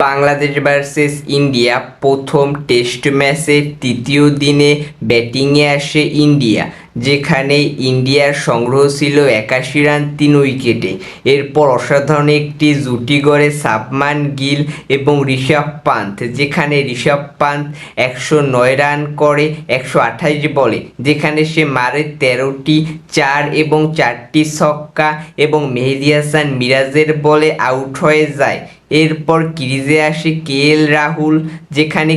Bangladesh versus India প্রথম test ম্যাচের তৃতীয় দিনে ব্যাটিংয়ে আসে ইন্ডিয়া, যেখানে ইন্ডিয়ার সংগ্রহ ছিল ৮১ রান ৩ উইকেটে। এরপর অসাধারণ একটি জুটি গড়ে শুভমান গিল এবং ঋষভ পান্থ, যেখানে ঋষভ পান্থ ১০৯ রান করে ১২৮ বলে, যেখানে সে মারে ১৩টি চার এবং ৪টি ছক্কা এবং মেহেদী হাসান মিরাজের বলে আউট হয়ে যায়। এরপর ক্রিজে আসে রাহুল, যেখানে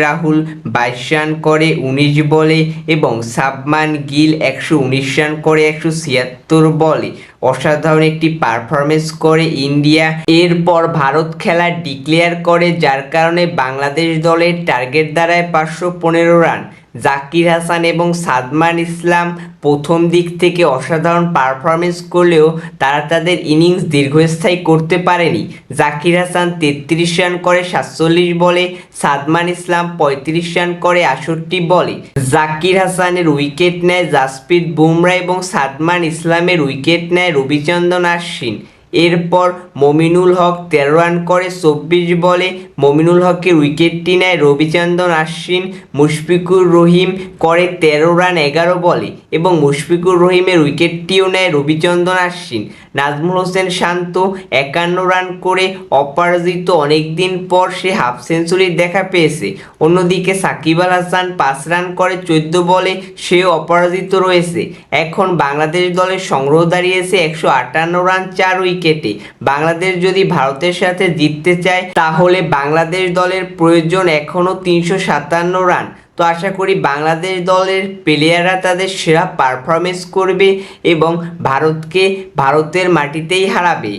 রাহুল ২২ রান করে ১৯ বলে এবং শুভমান গিল ১১৯ রান করে ১৭৬ বলে অসাধারণ একটি পারফরমেন্স করে ইন্ডিয়া। এরপর ভারত খেলা ডিক্লেয়ার করে, যার কারণে বাংলাদেশ দলের টার্গেট দাঁড়ায় ৫১৫ রান। জাকির হাসান এবং সাদমান ইসলাম প্রথম দিক থেকে অসাধারণ পারফরমেন্স করলেও তারা তাদের ইনিংস দীর্ঘস্থায়ী করতে পারেনি। জাকির হাসান ৩৩ রান করে ৪৭ বলে, সাদমান ইসলাম ৩৫ রান করে ৬৮ বলে। জাকির হাসানের উইকেট নেয় জাসপ্রীত বুমরা এবং সাদমান ইসলামের উইকেট নেয় রবিচন্দ্রন অশ্বিন। এরপর মমিনুল হক ১৩ রান করে ২৪ বলে, মমিনুল হকের উইকেটটি নেয় রবিচন্দ্রন অশ্বিন। মুশফিকুর রহিম করে ১৩ রান ১১ বলে এবং মুশফিকুর রহিমের উইকেটটিও নেয় রবিচন্দ্রন অশ্বিন। নাজমুল হোসেন শান্ত ৫১ রান করে অপরাজিত, অনেকদিন পর সে হাফ সেঞ্চুরির দেখা পেয়েছে। অন্যদিকে সাকিব আল হাসান ৫ রান করে ১৪ বলে, সেও অপরাজিত রয়েছে। এখন বাংলাদেশ দলের সংগ্রহ দাঁড়িয়েছে ১৫৮ রান ৪ উইকেটে। বাংলাদেশ যদি ভারতের সাথে জিততে চায় তাহলে বাংলাদেশ দলের প্রয়োজন এখনও ৩৫৭ রান। তো আশা করি বাংলাদেশ দলের প্লেয়াররা তাদের সেরা পারফরমেন্স করবে এবং ভারতকে ভারতের মাটিতেই হারাবে।